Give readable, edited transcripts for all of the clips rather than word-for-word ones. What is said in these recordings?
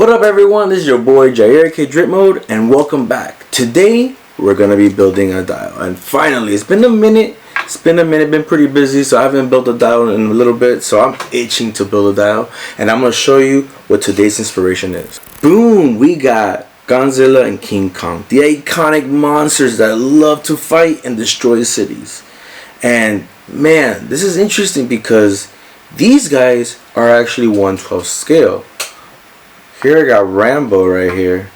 What up everyone, this is your boy Jair aka Dripmode and welcome back. Today we're gonna be building a dial, and finally it's been a minute, been pretty busy, so I haven't built a dial in a little bit, so I'm itching to build a dial, and I'm gonna show you what today's inspiration is. Boom, we got Godzilla and King Kong, the iconic monsters that love to fight and destroy cities. And man, this is interesting because these guys are actually 1/12 scale. Here I got Rambo right here,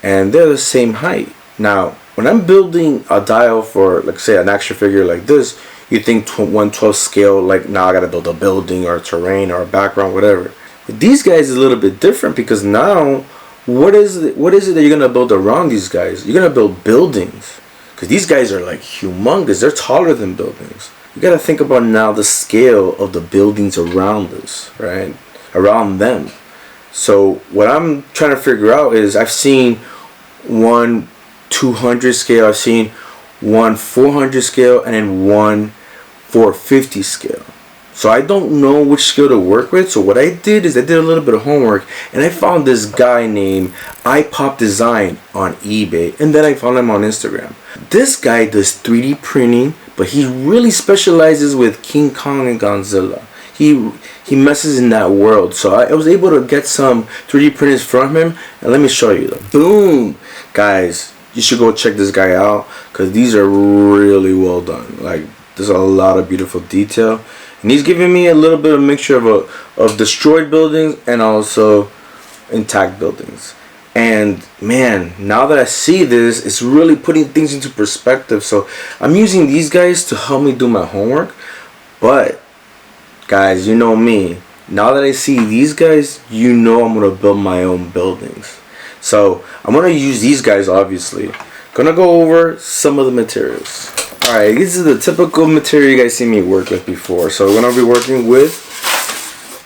and they're the same height. Now, when I'm building a dial for, like, say, an action figure like this, you think 1/12 scale, like, now I gotta build a building or a terrain or a background, whatever. But these guys is a little bit different because now, what is it that you're gonna build around these guys? You're gonna build buildings, because these guys are like humongous. They're taller than buildings. You gotta think about now the scale of the buildings around us, right? Around them. So what I'm trying to figure out is, I've seen one 200 scale, I've seen one 400 scale, and then one 450 scale. So I don't know which scale to work with. So what I did is I did a little bit of homework, and I found this guy named iPop Design on eBay, and then I found him on Instagram. This guy does 3D printing, but he really specializes with King Kong and Godzilla. He messes in that world, so I was able to get some 3D printers from him, and let me show you them. Boom, guys, you should go check this guy out because these are really well done. Like, there's a lot of beautiful detail, and he's giving me a little bit of mixture of destroyed buildings and also intact buildings. And man, now that I see this, it's really putting things into perspective. So I'm using these guys to help me do my homework, but guys, you know me, now that I see these guys, you know I'm gonna build my own buildings. So I'm gonna use these guys, obviously. Gonna go over some of the materials. Alright, this is the typical material you guys see me work with before. So we're gonna be working with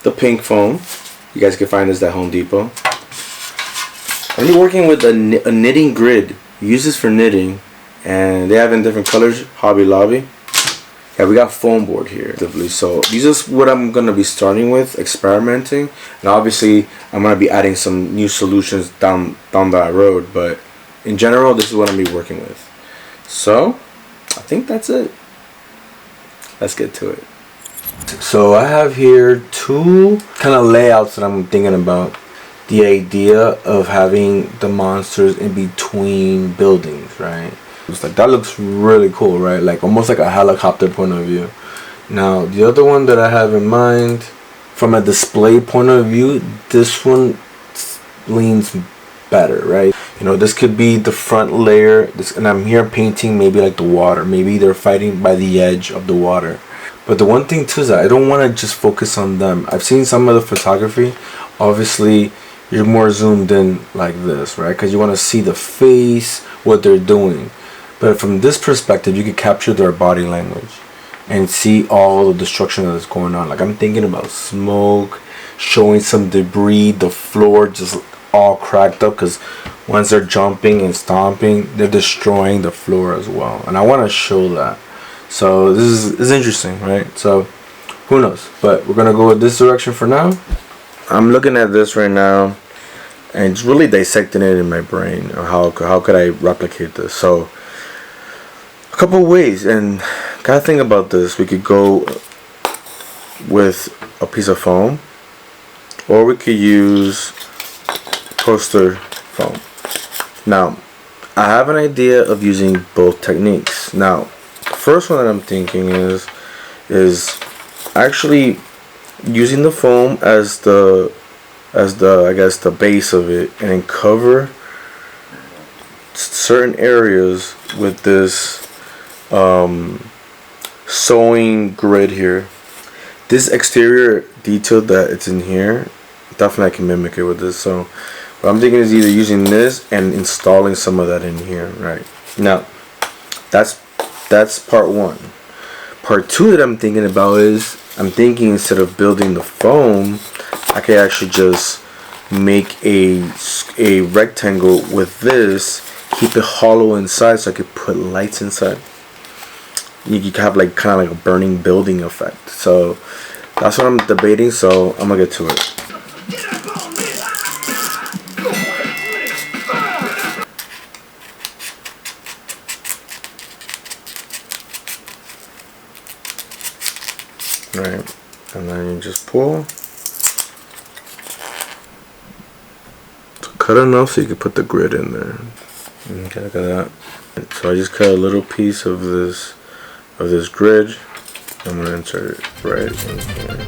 the pink foam. You guys can find this at Home Depot. I'm gonna be working with a knitting grid. Use this for knitting, and they have in different colors. Hobby Lobby. Yeah, we got foam board here. So these is what I'm gonna be starting with, experimenting, and obviously I'm gonna be adding some new solutions down that road. But in general, this is what I'm gonna be working with. So I think that's it. Let's get to it. So I have here two kind of layouts that I'm thinking about. The idea of having the monsters in between buildings, right? It's like, that looks really cool, right? Like almost like a helicopter point of view. Now the other one that I have in mind, from a display point of view, this one leans better, right? You know, this could be the front layer, and I'm here painting maybe like the water. Maybe they're fighting by the edge of the water. But the one thing too is that I don't want to just focus on them. I've seen some of the photography. Obviously you're more zoomed in like this, right? Because you want to see the face, what they're doing. But from this perspective, you can capture their body language and see all the destruction that's going on. Like, I'm thinking about smoke, showing some debris, the floor just all cracked up, because once they're jumping and stomping, they're destroying the floor as well. And I want to show that. So this is interesting, right? So who knows? But we're going to go with this direction for now. I'm looking at this right now, and it's really dissecting it in my brain. How could I replicate this? So a couple ways, and gotta think about this. We could go with a piece of foam, or we could use poster foam. Now I have an idea of using both techniques. Now the first one that I'm thinking is actually using the foam as the I guess the base of it, and then cover certain areas with this sewing grid here. This exterior detail that it's in here, definitely I can mimic it with this. So what I'm thinking is either using this and installing some of that in here. Right now, that's part one. Part two that I'm thinking about is, I'm thinking instead of building the foam, I could actually just make a rectangle with this, keep it hollow inside, so I could put lights inside. You could have like kind of like a burning building effect. So that's what I'm debating, so I'm gonna get to it. right? And then you just pull. So cut enough so you can put the grid in there. Okay, look at that. So I just cut a little piece of this grid. I'm gonna insert it right in here.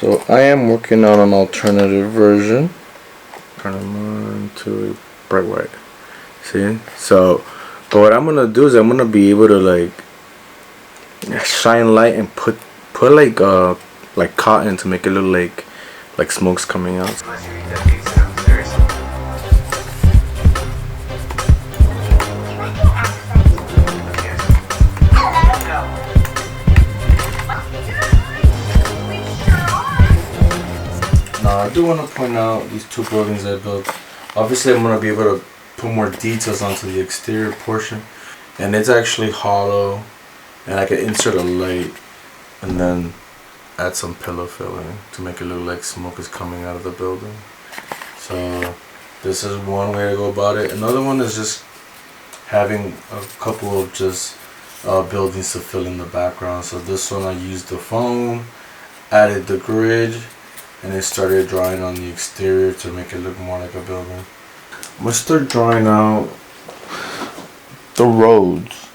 So I am working on an alternative version. Turn them on to bright white. See? So, but what I'm gonna do is I'm gonna be able to like shine light and put like cotton to make it look like smoke's coming out. Now I do want to point out these two buildings I built. Obviously I'm going to be able to put more details onto the exterior portion, and it's actually hollow, and I can insert a light and then add some pillow filling to make it look like smoke is coming out of the building. So this is one way to go about it. Another one is just having a couple of just buildings to fill in the background. So this one I used the foam, added the grid, and it started drawing on the exterior to make it look more like a building. I'm gonna start drawing out the roads.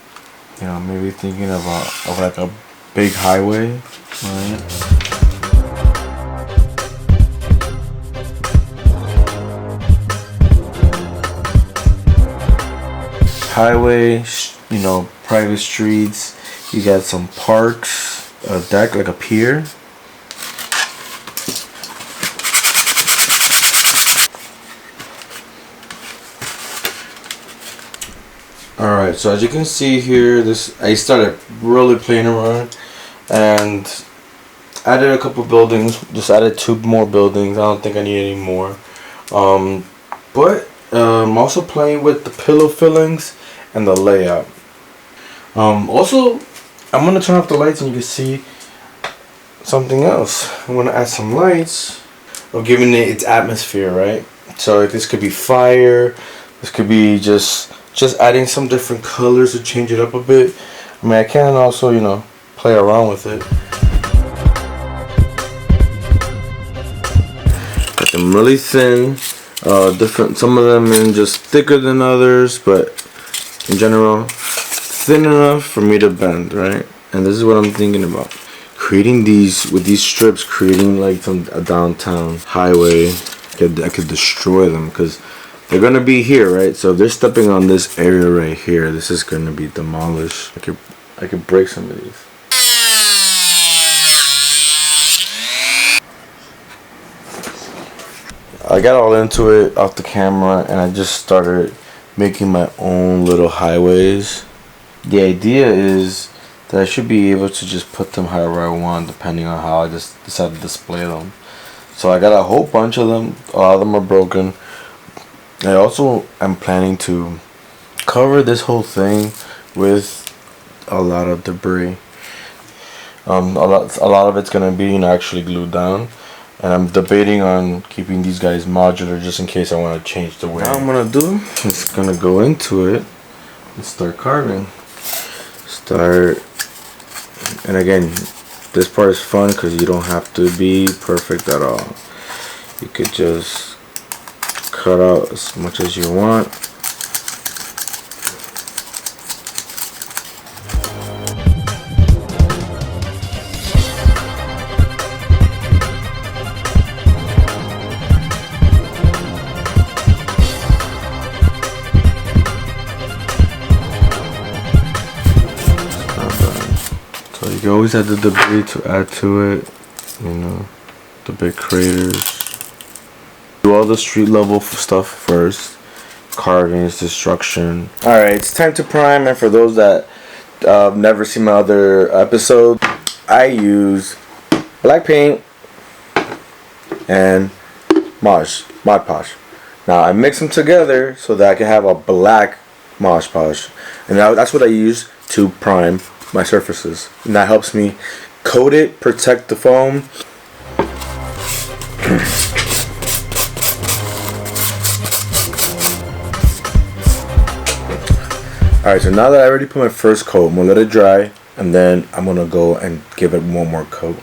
You know, maybe thinking of like a big highway, right? Highway, you know, private streets. You got some parks, a deck like a pier. Alright, so as you can see here, I started really playing around and added a couple buildings. Just added 2 more buildings. I don't think I need any more. But I'm also playing with the pillow fillings and the layout. Also, I'm gonna turn off the lights and you can see something else. I'm gonna add some lights of giving it its atmosphere, right? So this could be fire. This could be just adding some different colors to change it up a bit. I mean, I can also, you know, play around with it. Got them really thin, some of them in just thicker than others, but in general, thin enough for me to bend, right? And this is what I'm thinking about. Creating with these strips, creating like a downtown highway. I could destroy them because they're gonna be here, right? So if they're stepping on this area right here, this is gonna be demolished. I could break some of these. I got all into it off the camera, and I just started making my own little highways. The idea is that I should be able to just put them however I want, depending on how I just decide to display them. So I got a whole bunch of them. A lot of them are broken. I also am planning to cover this whole thing with a lot of debris. A lot of it's gonna be actually glued down, and I'm debating on keeping these guys modular just in case I want to change the way. What I'm gonna do is gonna go into it and start carving. And again, this part is fun because you don't have to be perfect at all. You could just cut out as much as you want. So you always add the debris to add to it, you know, the big craters. Do all the street level stuff first. Carvings, destruction. Alright, it's time to prime, and for those that never seen my other episode, I use black paint and Mod Podge. Now I mix them together so that I can have a black Mod Podge, and that's what I use to prime my surfaces, and that helps me coat it, protect the foam. Alright, so now that I already put my first coat, I'm going to let it dry, and then I'm going to go and give it one more coat.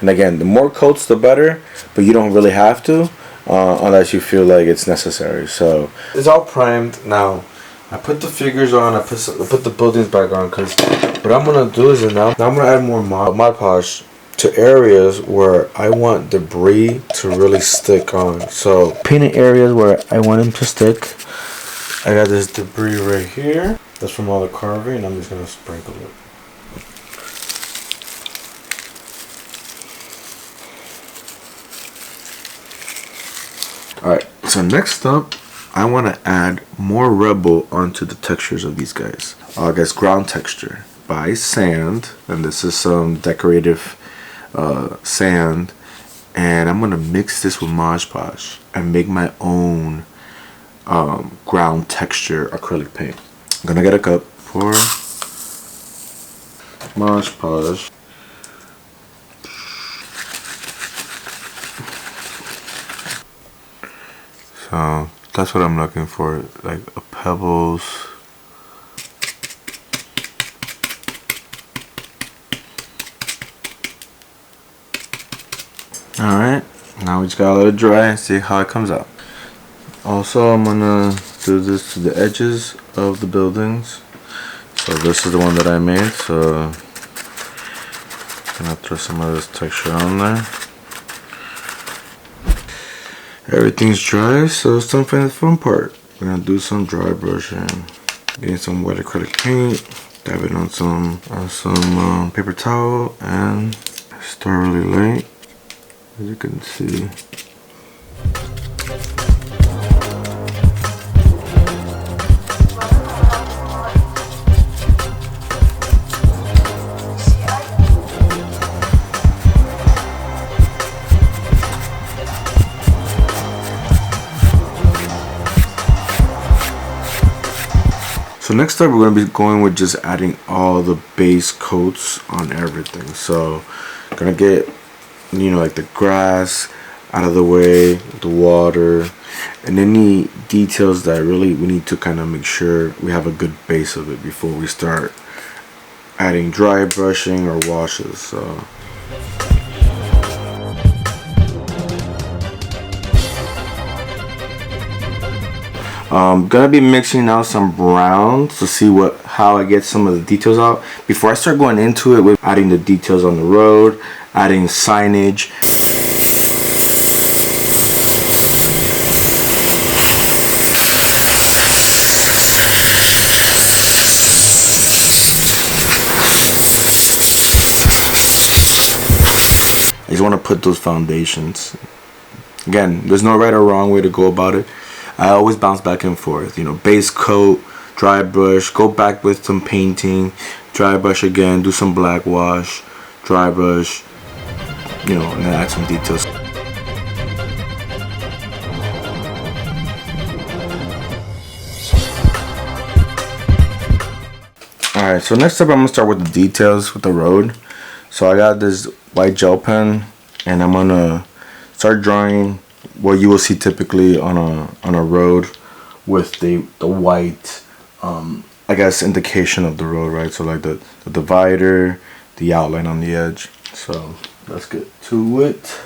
And again, the more coats the better, but you don't really have to unless you feel like it's necessary. So it's all primed. Now I put the figures on, I put the buildings back on, because what I'm going to do is now I'm going to add more Mod Podge to areas where I want debris to really stick on. So painting areas where I want them to stick. I got this debris right here. That's from all the carving, and I'm just going to sprinkle it. Alright, so next up, I want to add more Rebel onto the textures of these guys. I guess ground texture by sand, and this is some decorative sand, and I'm going to mix this with Mod Podge and make my own ground texture acrylic paint. I'm gonna get a cup, pour Mod Podge. So that's what I'm looking for, like a pebbles. Alright, now we just gotta let it dry and see how it comes out. Also, I'm gonna do this to the edges of the buildings. So this is the one that I made, so I'm gonna throw some of this texture on there. Everything's dry, so it's time for the fun part. We're gonna do some dry brushing. Getting some wet acrylic paint, dab it on some paper towel, and start really light, as you can see. So next up, we're going to be going with just adding all the base coats on everything. So gonna get, you know, like the grass out of the way, the water, and any details that really we need to kind of make sure we have a good base of it before we start adding dry brushing or washes. So I'm gonna be mixing out some brown to see how I get some of the details out before I start going into it with adding the details on the road, adding signage. I just want to put those foundations. Again, there's no right or wrong way to go about it. I always bounce back and forth, you know, base coat, dry brush, go back with some painting, dry brush again, do some black wash, dry brush, you know, and then add some details. Alright, so next up I'm going to start with the details with the road. So I got this white gel pen, and I'm going to start drawing what you will see typically on a road with the white I guess indication of the road, right? So like the divider, the outline on the edge. So let's get to it.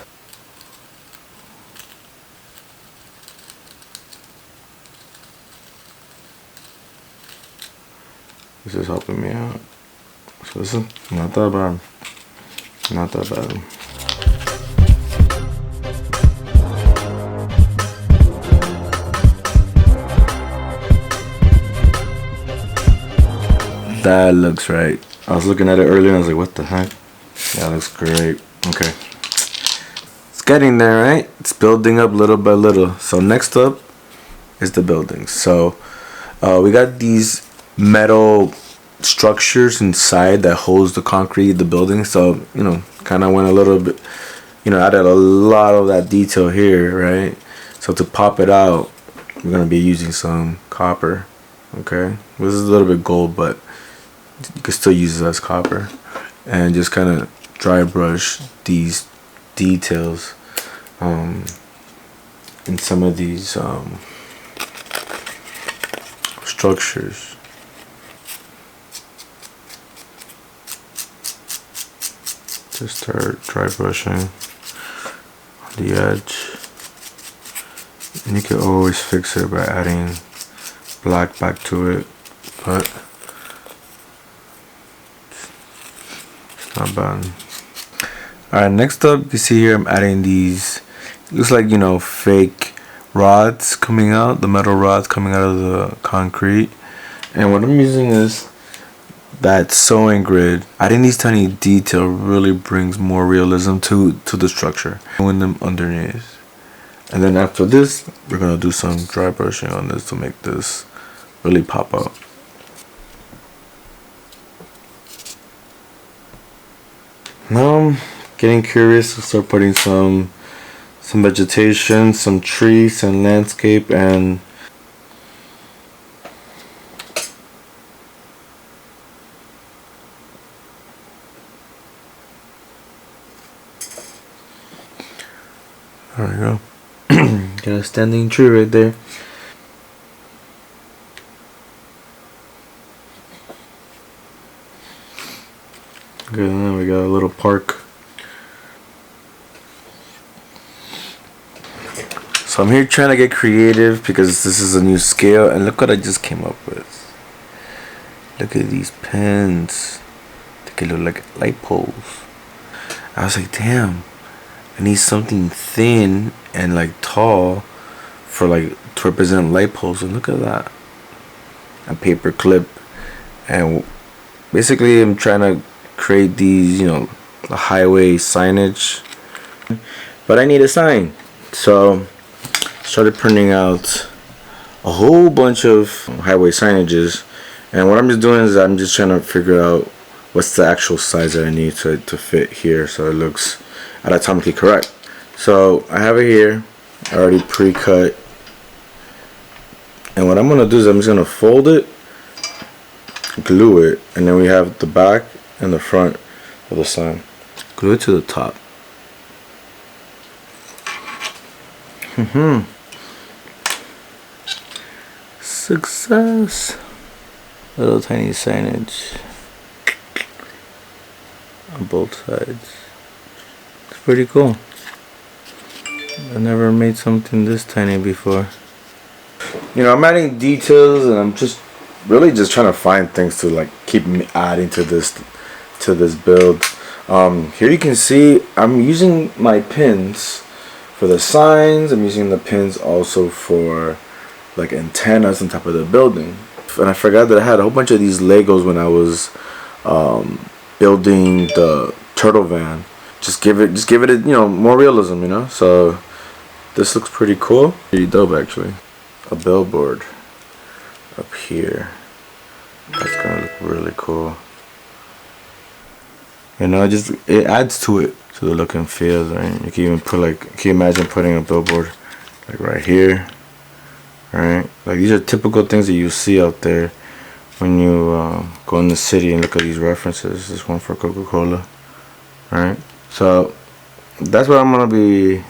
This is helping me out. So this is not that bad. Not that bad. That looks right. I was looking at it earlier and I was like, what the heck? That looks great. Okay. It's getting there, right? It's building up little by little. So next up is the buildings. So we got these metal structures inside that holds the concrete, the building. So, you know, kind of went a little bit, you know, added a lot of that detail here, right? So to pop it out, we're gonna be using some copper. Okay, this is a little bit gold, but you can still use it as copper, and just kind of dry brush these details in some of these structures. Just start dry brushing on the edge, and you can always fix it by adding black back to it, but it's not bad. Alright, next up, you see here I'm adding these, looks like, you know, fake rods coming out, the metal rods coming out of the concrete. And what I'm using is that sewing grid. Adding these tiny detail really brings more realism to the structure. Doing them underneath. And then after this, we're gonna do some dry brushing on this to make this really pop out. Now I'm getting curious to start putting some vegetation, some trees, some landscape, and there we go. Got a standing tree right there. Good, now we got a little park. So I'm here trying to get creative because this is a new scale, and look what I just came up with. Look at these pins. They look like light poles. I was like, damn, I need something thin and like tall for like to represent light poles. And look at that. A paper clip. And basically I'm trying to create these, you know, the highway signage, but I need a sign. So started printing out a whole bunch of highway signages, and what I'm just doing is I'm just trying to figure out what's the actual size that I need to fit here so it looks anatomically correct. So I have it here already pre-cut, and what I'm gonna do is I'm just gonna fold it, glue it, and then we have the back and the front of the sign. Glue it to the top. Success. Little tiny signage on both sides. It's pretty cool. I never made something this tiny before. You know, I'm adding details, and I'm just really just trying to find things to like keep adding to this build. Here you can see I'm using my pins for the signs. I'm using the pins also for like antennas on top of the building. And I forgot that I had a whole bunch of these Legos when I was building the turtle van. Just give it you know, more realism, you know. So this looks pretty cool, pretty dope actually. A billboard up here. That's gonna look really cool. You know, it adds to it, to the look and feel. Right? You can even put like, can you imagine putting a billboard like right here? Right? Like these are typical things that you see out there when you go in the city and look at these references. This one for Coca-Cola. Right? So that's what I'm gonna be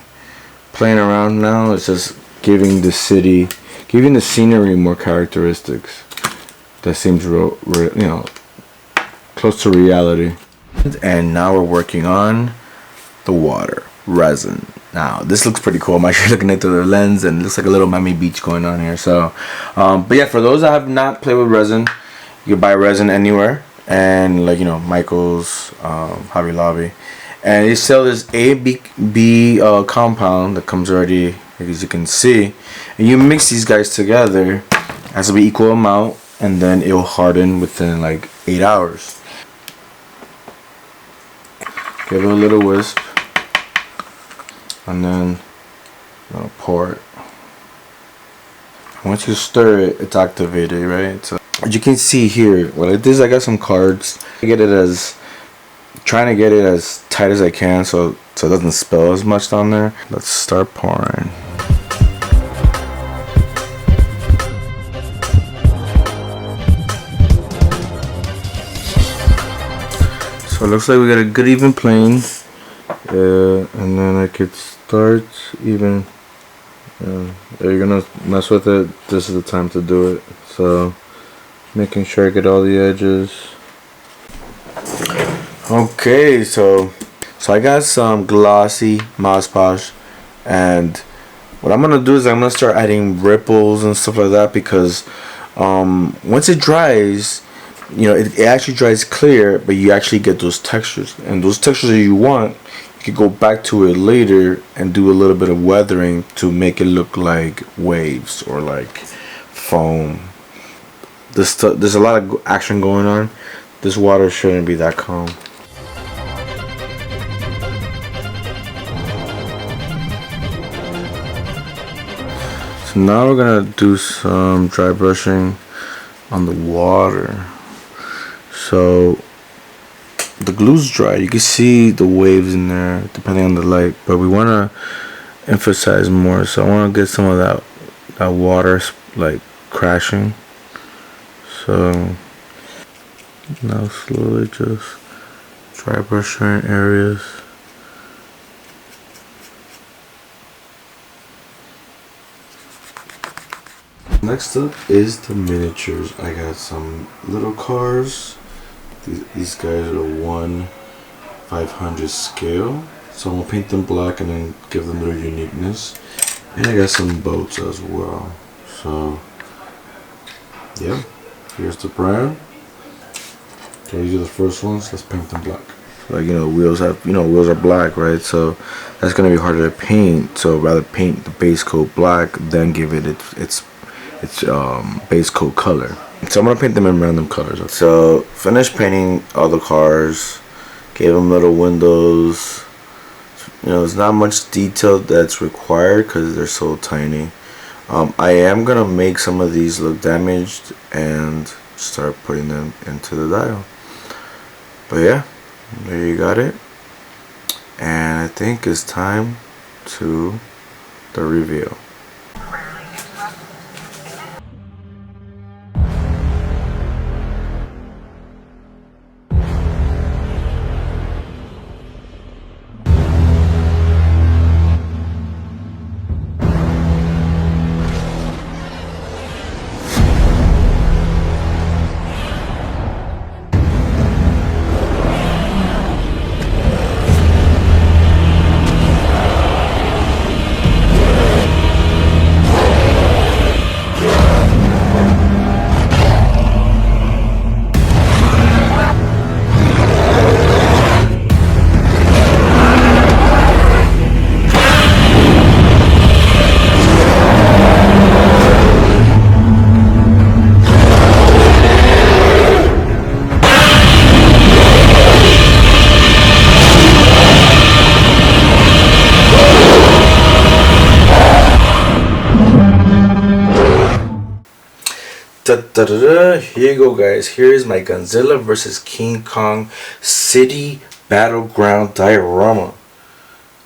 playing around now. It's just giving the city, giving the scenery more characteristics that seems real, you know, close to reality. And now we're working on the water resin. Now this looks pretty cool. I'm actually looking at through the lens, and it looks like a little Miami Beach going on here. So but yeah, for those that have not played with resin, you can buy resin anywhere, and like, you know, Michael's, Hobby Lobby, and they sell this AB compound that comes already, as you can see, and you mix these guys together. It has to be equal amount, and then it will harden within like 8 hours. Give it a little wisp, and then I'm gonna pour it. Once you stir it, it's activated, right? So as you can see here, what I did is I got some cards. I get it as trying to get it as tight as I can so it doesn't spill as much down there. Let's start pouring. So it looks like we got a good even plane, and then I could start even. If you're gonna mess with it, this is the time to do it. So making sure I get all the edges. Okay, so I got some glossy Mod Podge, and what I'm gonna do is I'm gonna start adding ripples and stuff like that, because once it dries, you know, it actually dries clear, but you actually get those textures, and those textures that you want, you can go back to it later and do a little bit of weathering to make it look like waves or like foam. There's a lot of action going on. This water shouldn't be that calm. So now we're gonna do some dry brushing on the water. So the glue's dry. You can see the waves in there depending on the light, but we want to emphasize more. So I want to get some of that water like crashing. So now slowly just dry brush certain areas. Next up is the miniatures. I got some little cars. These guys are 1/500 scale. So I'm gonna paint them black and then give them their uniqueness. And I got some boats as well. So yeah, here's the brand. Okay, these are the first ones. Let's paint them black. Like, you know, wheels are black, right? So that's gonna be harder to paint. So rather paint the base coat black, then give it its base coat color. So I'm gonna paint them in random colors. So finished painting all the cars, gave them little windows. You know, there's not much detail that's required because they're so tiny. I am gonna make some of these look damaged and start putting them into the dial. But yeah, there you got it. And I think it's time to the reveal. Here you go, guys. Here is my Godzilla vs. King Kong City Battleground diorama.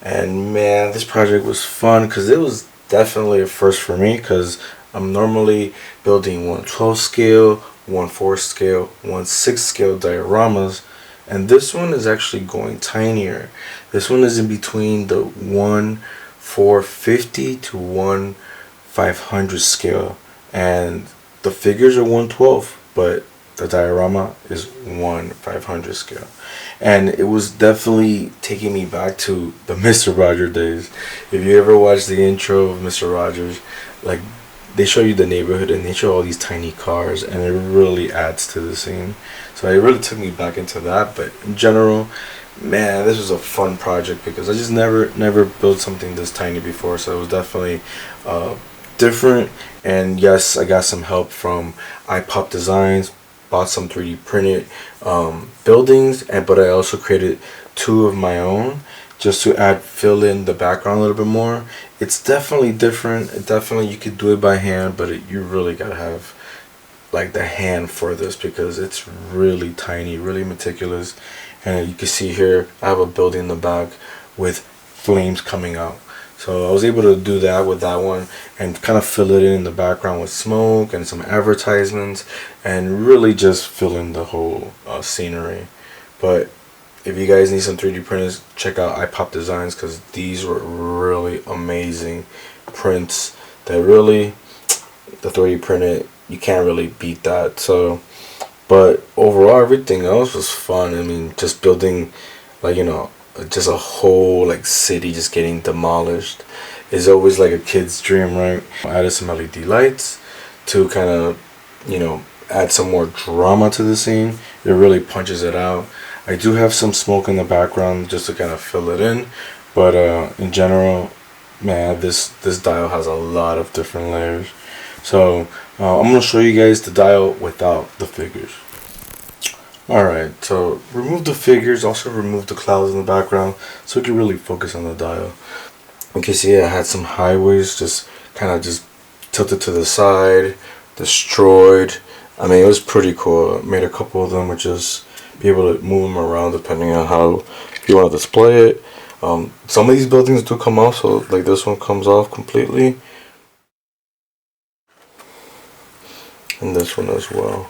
And man, this project was fun because it was definitely a first for me, because I'm normally building 1/12 scale, 1/4 scale, 1/6 scale dioramas, and this one is actually going tinier. This one is in between the 1/450 to 1/500 scale, and the figures are 1/12, but the diorama is 1/500 scale. And it was definitely taking me back to the Mr. Rogers days. If you ever watch the intro of Mr. Rogers, like, they show you the neighborhood and they show all these tiny cars, and it really adds to the scene. So it really took me back into that. But in general, man, this was a fun project because I just never built something this tiny before. So it was definitely different. And yes, I got some help from iPop Designs, bought some 3D printed buildings, but I also created 2 of my own just to fill in the background a little bit more. It's definitely different. You could do it by hand, but you really gotta have like the hand for this because it's really tiny, really meticulous. And you can see here I have a building in the back with flames coming out. So I was able to do that with that one and kind of fill it in the background with smoke and some advertisements and really just fill in the whole scenery. But if you guys need some 3D printers, check out iPop Designs because these were really amazing prints that really, the 3D printed, you can't really beat that. So, but overall everything else was fun. I mean, just building, like, you know, just a whole like city just getting demolished is always like a kid's dream, right? I added some LED lights to kind of, you know, add some more drama to the scene. It really punches it out. I do have some smoke in the background just to kind of fill it in, but in general, man, this dial has a lot of different layers. So I'm gonna show you guys the dial without the figures. Alright, so remove the figures, also remove the clouds in the background so we can really focus on the dial. You can see I had some highways just kind of just tilted to the side, destroyed. I mean, it was pretty cool. I made a couple of them, which is be able to move them around depending on how you want to display it. Some of these buildings do come off, so like this one comes off completely. And this one as well.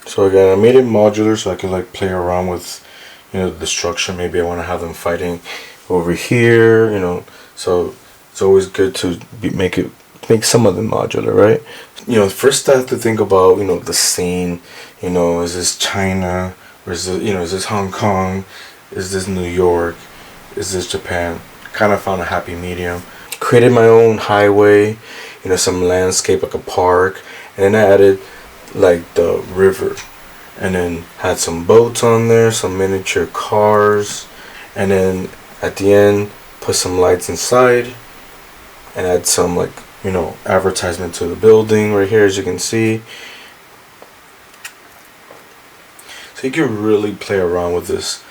So again, I made it modular so I can like play around with, you know, the structure. Maybe I want to have them fighting over here, you know. So it's always good to make some of them modular, right? You know, first I have to think about, you know, the scene. You know, is this China, or is this, you know, is this Hong Kong, is this New York, is this Japan? Kind of found a happy medium. Created my own highway, you know, some landscape like a park, and then I added like the river, and then had some boats on there, some miniature cars, and then at the end put some lights inside and add some, like, you know, advertisement to the building right here, as you can see. So you can really play around with this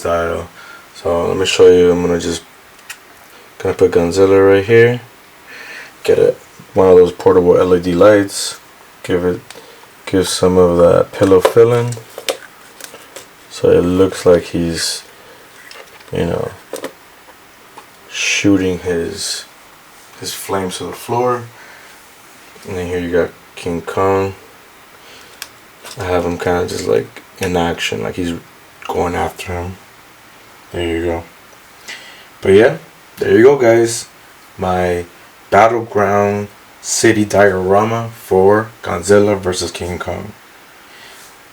dial. So let me show you. I'm gonna put Godzilla right here, get one of those portable LED lights, give some of that pillow filling so it looks like he's, you know, shooting his flames to the floor. And then here you got King Kong. I have him kind of just like in action, like he's going after him. There you go. But yeah, there you go, guys. My Battleground city diorama for Godzilla versus King Kong.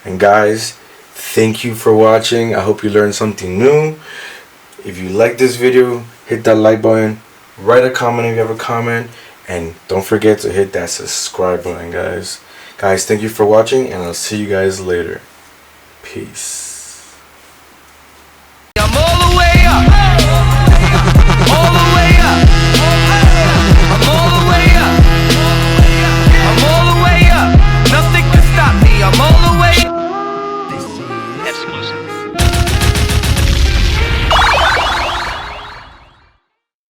And guys, thank you for watching. I hope you learned something new. If you like this video, hit that like button, write a comment if you have a comment, and don't forget to hit that subscribe button, guys. Guys, thank you for watching, and I'll see you guys later. Peace.